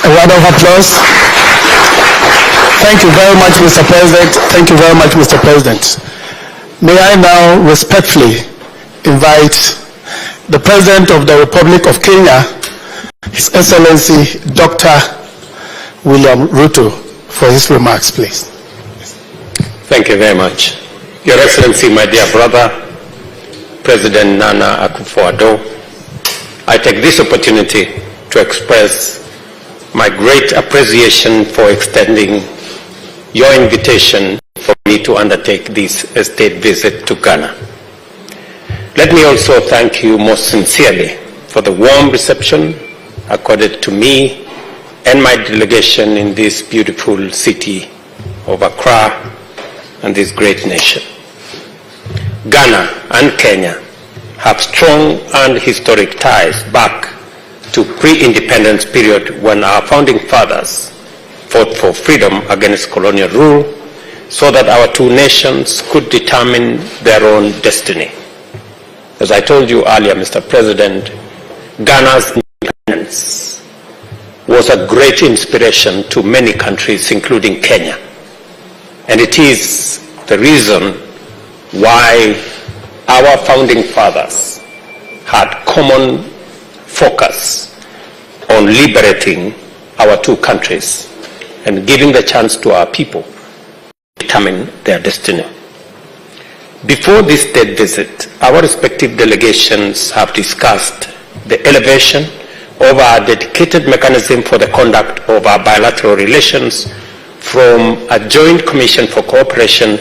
A round of applause. Thank you very much, Mr. President. Thank you very much, Mr. President. May I now respectfully invite the President of the Republic of Kenya, His Excellency Dr. William Ruto, for his remarks, please. Thank you very much. Your Excellency, my dear brother, President Nana Akufo-Addo, I take this opportunity to express my great appreciation for extending your invitation for me to undertake this state visit to Ghana. Let me also thank you most sincerely for the warm reception accorded to me and my delegation in this beautiful city of Accra and this great nation. Ghana and Kenya have strong and historic ties back to pre-independence period when our founding fathers fought for freedom against colonial rule so that our two nations could determine their own destiny. As I told you earlier, Mr. President, Ghana's independence was a great inspiration to many countries, including Kenya. And it is the reason why our founding fathers had common focus on liberating our two countries and giving the chance to our people to determine their destiny. Before this state visit, our respective delegations have discussed the elevation of our dedicated mechanism for the conduct of our bilateral relations from a joint commission for cooperation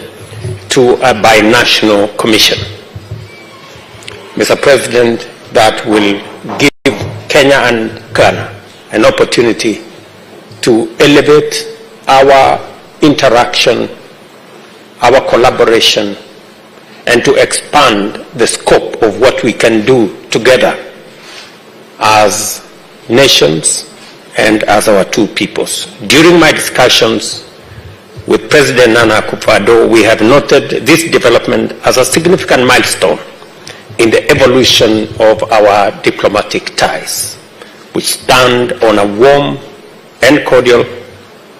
to a binational commission. Mr. President, that will give Kenya and Ghana an opportunity to elevate our interaction, our collaboration, and to expand the scope of what we can do together as nations and as our two peoples. During my discussions with President Nana Akufo-Addo, we have noted this development as a significant milestone in the evolution of our diplomatic ties, which stand on a warm and cordial,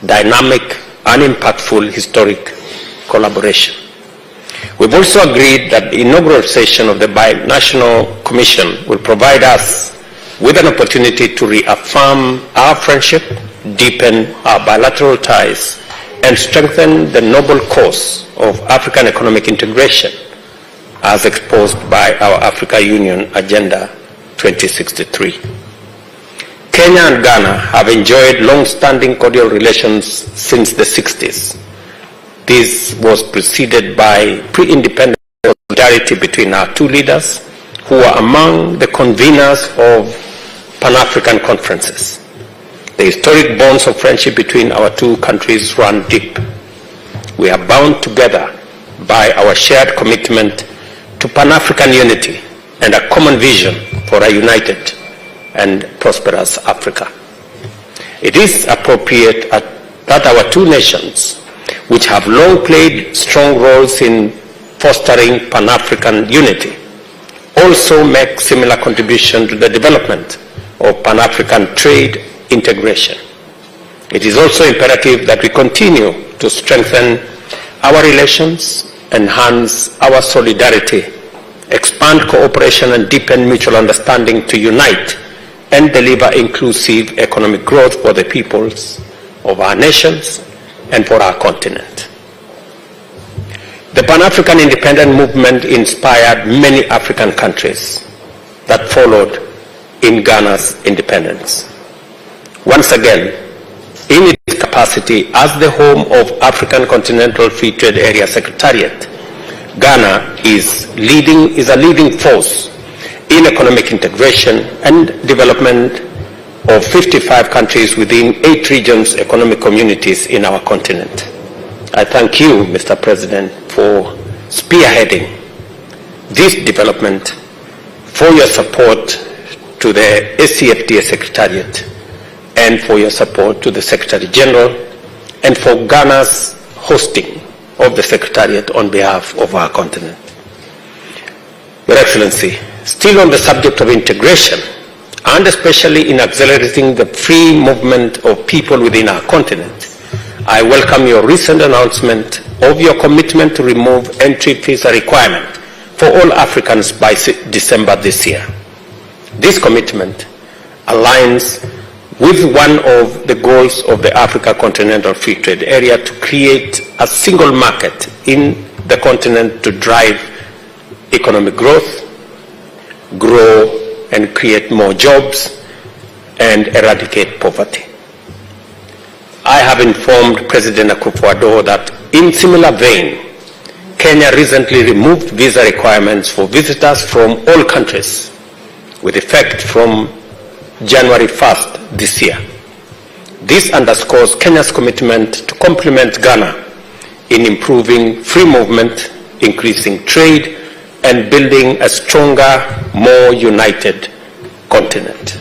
dynamic and impactful historic collaboration. We've also agreed that the inaugural session of the Binational Commission will provide us with an opportunity to reaffirm our friendship, deepen our bilateral ties, and strengthen the noble cause of African economic integration as exposed by our Africa Union Agenda 2063. Kenya and Ghana have enjoyed long-standing cordial relations since the 60s. This was preceded by pre-independence solidarity between our two leaders, who were among the conveners of Pan-African conferences. The historic bonds of friendship between our two countries run deep. We are bound together by our shared commitment to Pan-African unity and a common vision for a united and prosperous Africa. It is appropriate that our two nations, which have long played strong roles in fostering Pan-African unity, also make similar contribution to the development of Pan-African trade integration. It is also imperative that we continue to strengthen our relations, enhance our solidarity, expand cooperation and deepen mutual understanding to unite and deliver inclusive economic growth for the peoples of our nations and for our continent. The Pan-African independent movement inspired many African countries that followed in Ghana's independence. Once again, in its capacity as the home of African Continental Free Trade Area Secretariat, Ghana is a leading force in economic integration and development of 55 countries within 8 regions, economic communities in our continent. I thank you, Mr. President, for spearheading this development, for your support to the SCFTA Secretariat, and for your support to the Secretary General, and for Ghana's hosting of the Secretariat on behalf of our continent. Your Excellency, still on the subject of integration, and especially in accelerating the free movement of people within our continent, I welcome your recent announcement of your commitment to remove entry visa requirement for all Africans by December this year. This commitment aligns with one of the goals of the Africa Continental Free Trade Area to create a single market in the continent to drive economic growth, grow and create more jobs, and eradicate poverty. I have informed President Akufo-Addo that in similar vein, Kenya recently removed visa requirements for visitors from all countries with effect from January 1st this year. This underscores Kenya's commitment to complement Ghana in improving free movement, increasing trade, and building a stronger, more united continent.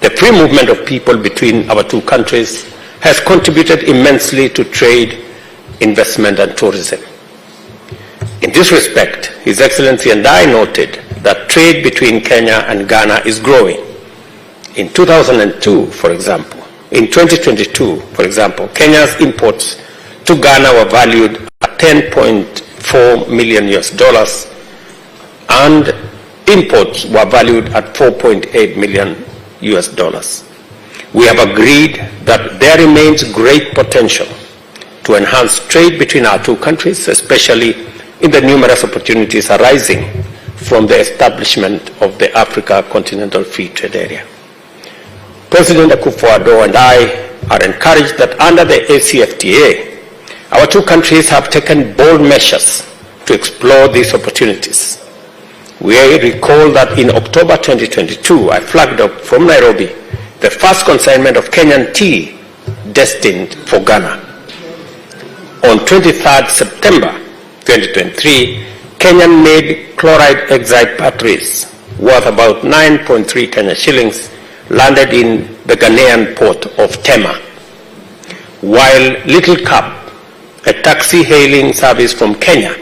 The free movement of people between our two countries has contributed immensely to trade, investment, and tourism. In this respect, His Excellency and I noted that trade between Kenya and Ghana is growing. In 2022, for example, in 2022, for example, Kenya's imports to Ghana were valued at $10.4 million and imports were valued at $4.8 million. We have agreed that there remains great potential to enhance trade between our two countries, especially in the numerous opportunities arising from the establishment of the Africa Continental Free Trade Area. President Akufo-Addo and I are encouraged that under the ACFTA, our two countries have taken bold measures to explore these opportunities. We recall that in October 2022, I flagged up from Nairobi the first consignment of Kenyan tea destined for Ghana. On 23rd September 2023, Kenyan-made chloride exide batteries worth about 9.3 Kenya shillings landed in the Ghanaian port of Tema, while Little Cab, a taxi hailing service from Kenya,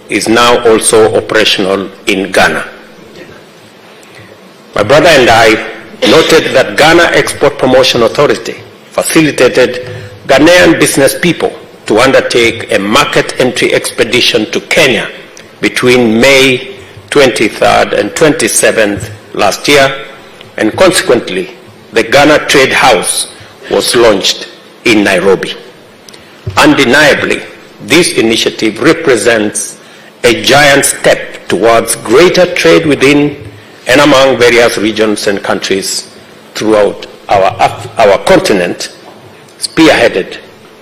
is now also operational in Ghana. My brother and I noted that Ghana Export Promotion Authority facilitated Ghanaian business people to undertake a market entry expedition to Kenya between May 23rd and 27th last year, and consequently, the Ghana Trade House was launched in Nairobi. Undeniably, this initiative represents a giant step towards greater trade within and among various regions and countries throughout our continent, spearheaded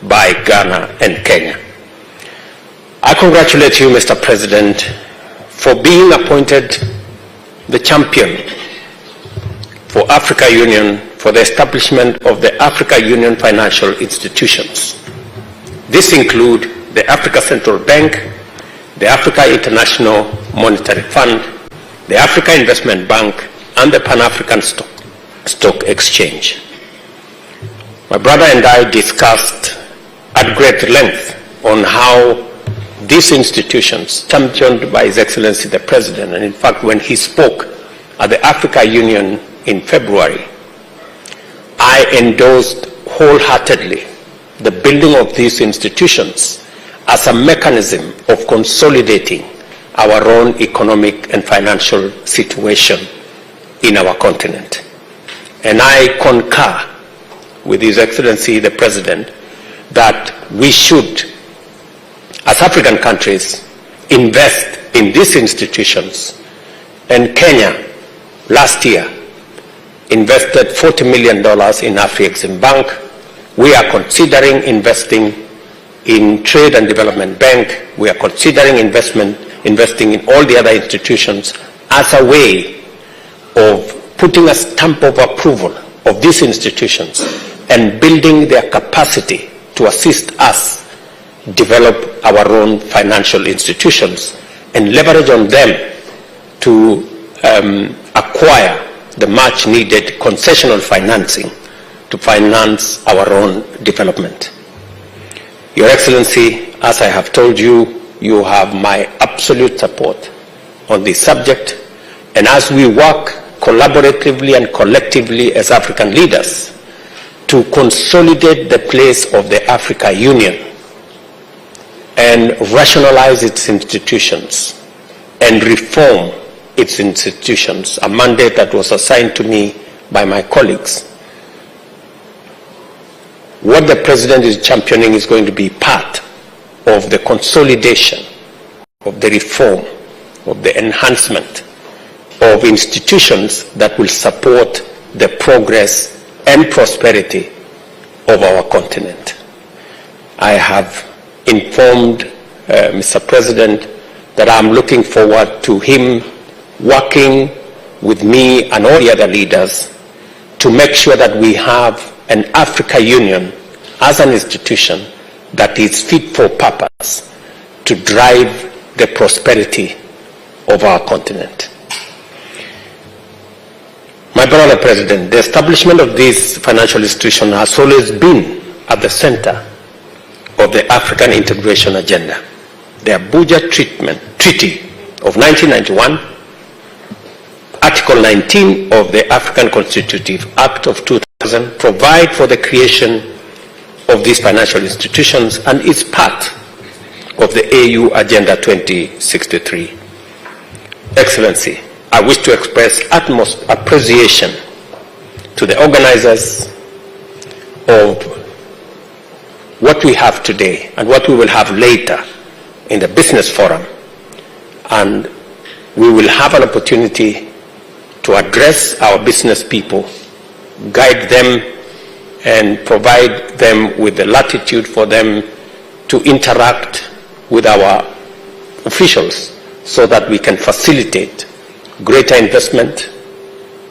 by Ghana and Kenya. I congratulate you, Mr. President, for being appointed the champion for Africa Union for the establishment of the Africa Union financial institutions. This include the Africa Central Bank, the Africa International Monetary Fund, the Africa Investment Bank, and the Pan-African Stock Exchange. My brother and I discussed at great length on how these institutions, championed by His Excellency the President, and in fact when he spoke at the Africa Union in February, I endorsed wholeheartedly the building of these institutions as a mechanism of consolidating our own economic and financial situation in our continent. And I concur with His Excellency the President that we should, as African countries, invest in these institutions. And Kenya, last year, invested $40 million in Afrexim Bank. We are considering investing in Trade and Development Bank. We are considering investing in all the other institutions as a way of putting a stamp of approval of these institutions and building their capacity to assist us develop our own financial institutions and leverage on them to acquire the much needed concessional financing to finance our own development. Your Excellency, as I have told you, you have my absolute support on this subject, and as we work collaboratively and collectively as African leaders to consolidate the place of the Africa Union and rationalize its institutions and reform its institutions, a mandate that was assigned to me by my colleagues. What the President is championing is going to be part of the consolidation, of the reform, of the enhancement of institutions that will support the progress and prosperity of our continent. I have informed Mr. President that I'm looking forward to him working with me and all the other leaders to make sure that we have an Africa Union as an institution that is fit for purpose to drive the prosperity of our continent. My brother President, the establishment of this financial institution has always been at the center of the African integration agenda. The Abuja Treaty of 1991, Article 19 of the African Constitutive Act of 2000 provide for the creation of these financial institutions and is part of the AU Agenda 2063. Excellency, I wish to express utmost appreciation to the organizers of what we have today and what we will have later in the business forum, and we will have an opportunity to address our business people, guide them and provide them with the latitude for them to interact with our officials so that we can facilitate greater investment,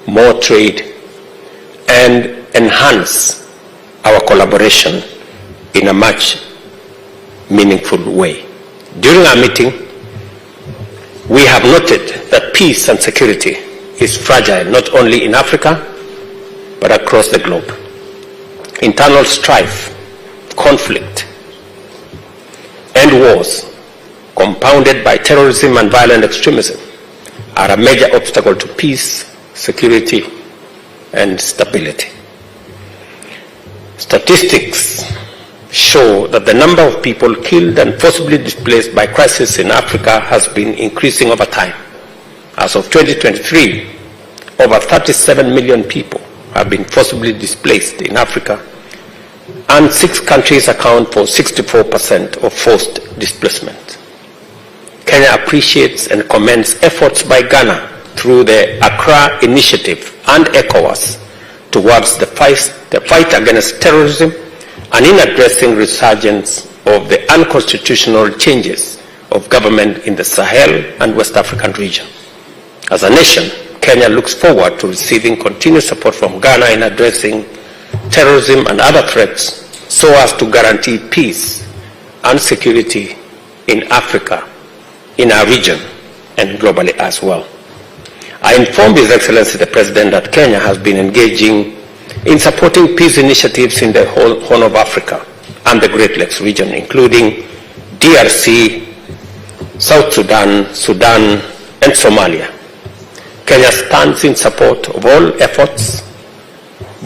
more trade, and enhance our collaboration in a much meaningful way. During our meeting, we have noted that peace and security is fragile not only in Africa, but across the globe. Internal strife, conflict, and wars, compounded by terrorism and violent extremism, are a major obstacle to peace, security, and stability. Statistics show that the number of people killed and forcibly displaced by crisis in Africa has been increasing over time. As of 2023, over 37 million people have been forcibly displaced in Africa, and 6 countries account for 64% of forced displacement. Kenya appreciates and commends efforts by Ghana through the Accra Initiative and ECOWAS towards the fight against terrorism and in addressing resurgence of the unconstitutional changes of government in the Sahel and West African region. As a nation, Kenya looks forward to receiving continued support from Ghana in addressing terrorism and other threats so as to guarantee peace and security in Africa, in our region, and globally as well. I informed His Excellency the President that Kenya has been engaging in supporting peace initiatives in the whole Horn of Africa and the Great Lakes region, including DRC, South Sudan, Sudan, and Somalia. Kenya stands in support of all efforts,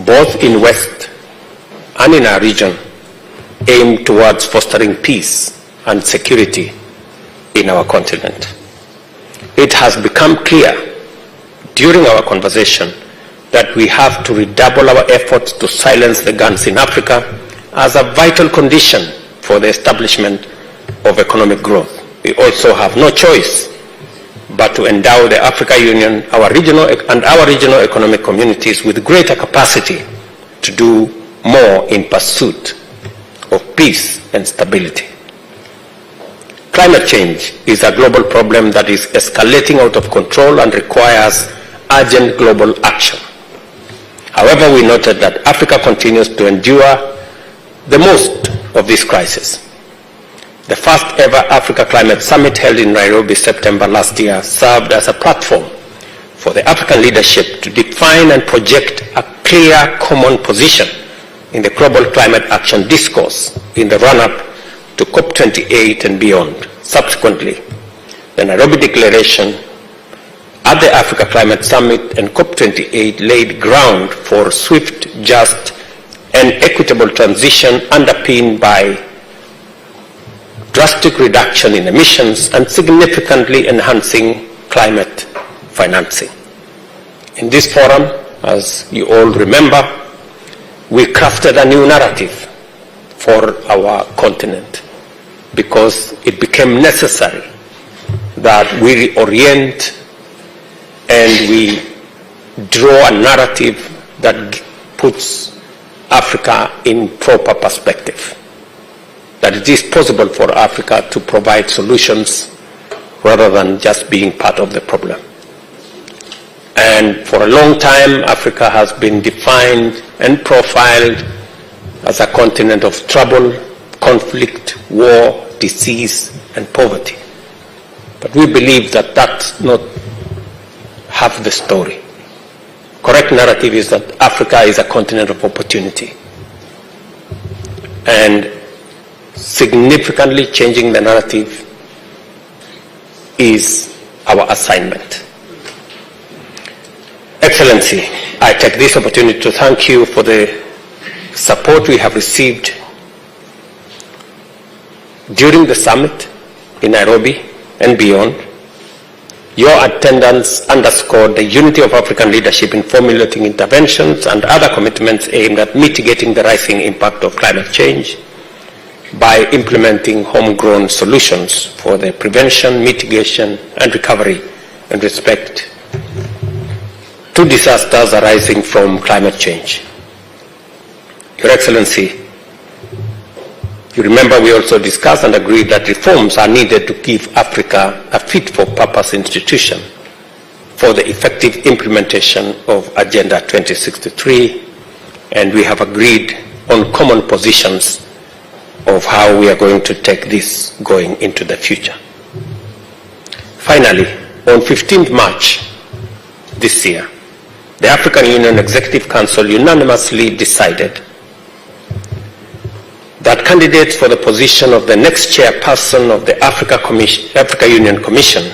both in West and in our region, aimed towards fostering peace and security in our continent. It has become clear during our conversation that we have to redouble our efforts to silence the guns in Africa as a vital condition for the establishment of economic growth. We also have no choice but to endow the Africa Union, our regional economic communities with greater capacity to do more in pursuit of peace and stability. Climate change is a global problem that is escalating out of control and requires urgent global action. However, we noted that Africa continues to endure the most of this crisis. The first ever Africa Climate Summit held in Nairobi September last year served as a platform for the African leadership to define and project a clear common position in the global climate action discourse in the run-up to COP28 and beyond. Subsequently, the Nairobi Declaration at the Africa Climate Summit and COP28 laid ground for swift, just, and equitable transition underpinned by drastic reduction in emissions and significantly enhancing climate financing. In this forum, as you all remember, we crafted a new narrative for our continent because it became necessary that we reorient and we draw a narrative that puts Africa in proper perspective, that it is possible for Africa to provide solutions rather than just being part of the problem. And for a long time, Africa has been defined and profiled as a continent of trouble, conflict, war, disease, and poverty. But we believe that that's not half the story. Correct narrative is that Africa is a continent of opportunity. And significantly changing the narrative is our assignment. Excellency, I take this opportunity to thank you for the support we have received during the summit in Nairobi and beyond. Your attendance underscored the unity of African leadership in formulating interventions and other commitments aimed at mitigating the rising impact of climate change by implementing homegrown solutions for the prevention, mitigation, and recovery in respect to disasters arising from climate change. Your Excellency, you remember we also discussed and agreed that reforms are needed to give Africa a fit-for-purpose institution for the effective implementation of Agenda 2063, and we have agreed on common positions of how we are going to take this going into the future. Finally, on 15th March this year, the African Union Executive Council unanimously decided that candidates for the position of the next chairperson of the Africa Union Commission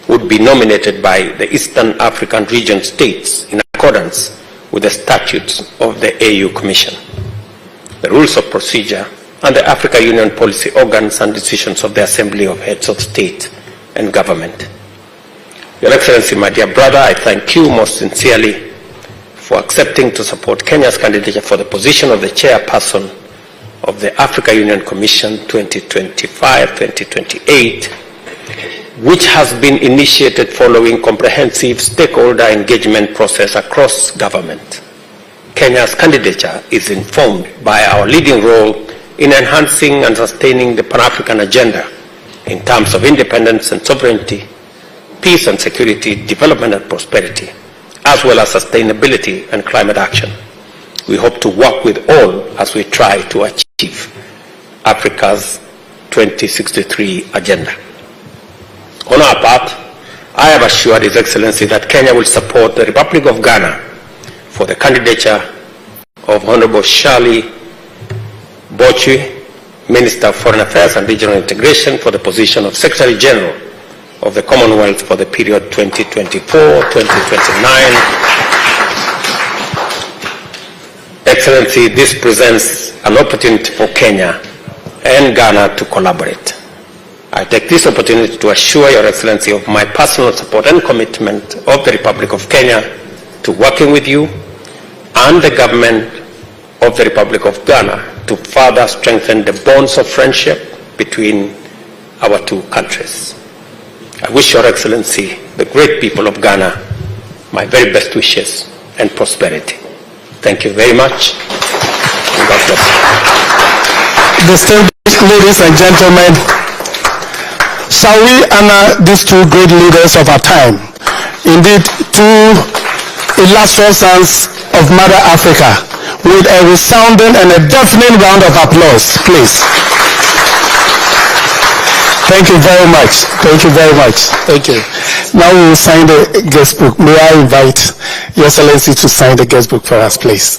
would be nominated by the Eastern African region states in accordance with the statutes of the AU Commission, the rules of procedure, and the Africa Union policy organs and decisions of the Assembly of Heads of State and Government. Your Excellency, my dear brother, I thank you most sincerely for accepting to support Kenya's candidature for the position of the chairperson of the Africa Union Commission 2025-2028, which has been initiated following comprehensive stakeholder engagement process across government. Kenya's candidature is informed by our leading role in enhancing and sustaining the Pan-African agenda in terms of independence and sovereignty, peace and security, development and prosperity, as well as sustainability and climate action. We hope to work with all as we try to achieve Africa's 2063 agenda. On our part, I have assured His Excellency that Kenya will support the Republic of Ghana for the candidature of Honorable Shirley Bochwe, Minister of Foreign Affairs and Regional Integration, for the position of Secretary General of the Commonwealth for the period 2024-2029. Excellency, this presents an opportunity for Kenya and Ghana to collaborate. I take this opportunity to assure Your Excellency of my personal support and commitment of the Republic of Kenya to working with you and the government of the Republic of Ghana to further strengthen the bonds of friendship between our two countries. I wish Your Excellency, the great people of Ghana, my very best wishes and prosperity. Thank you very much. And God bless you. Distinguished ladies and gentlemen, shall we honor these two great leaders of our time? Indeed, two illustrious sons of Mother Africa, with a resounding and a deafening round of applause, please. Thank you very much. Thank you very much. Thank you. Now we will sign the guest book. May I invite Your Excellency to sign the guest book for us, please.